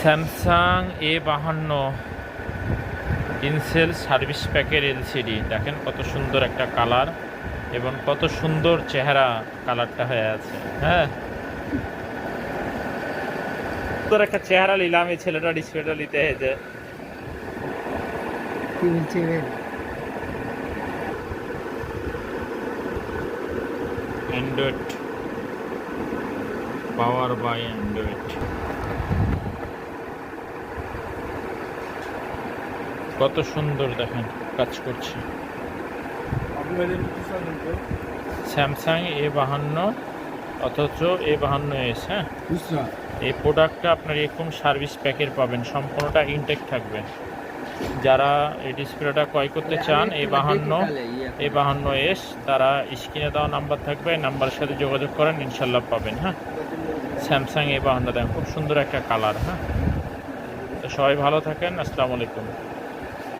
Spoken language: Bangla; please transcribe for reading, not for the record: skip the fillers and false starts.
স্যামসাং A52 ইনসেল সার্ভিস প্যাকের এলসিডি দেখেন কত সুন্দর একটা কালার এবং কত সুন্দর চেহারা কালারটা হয়ে আছে। হ্যাঁ, সুন্দর একটা চেহারা নিলাম এই ছেলেটা ডিসপ্লেটা নিতে যে কি বলছিলেন? অ্যান্ড্রয়েড পাওয়ার বাই অ্যান্ড্রয়েড, কত সুন্দর দেখেন কাজ করছে। স্যামসাং A52 অথচ A52s। হ্যাঁ, এই প্রোডাক্টটা আপনার এরকম সার্ভিস প্যাকের পাবেন, সম্পূর্ণটা ইনটেক থাকবে। যারা এই ডিসপ্লেটা ক্রয় করতে চান A52s তারা স্ক্রিনে দেওয়া নাম্বার থাকবে, নাম্বারের সাথে যোগাযোগ করেন, ইনশাল্লাহ পাবেন। হ্যাঁ, স্যামসাং A52 দেখেন খুব সুন্দর একটা কালার। হ্যাঁ, তো সবাই ভালো থাকেন, আসসালামু আলাইকুম।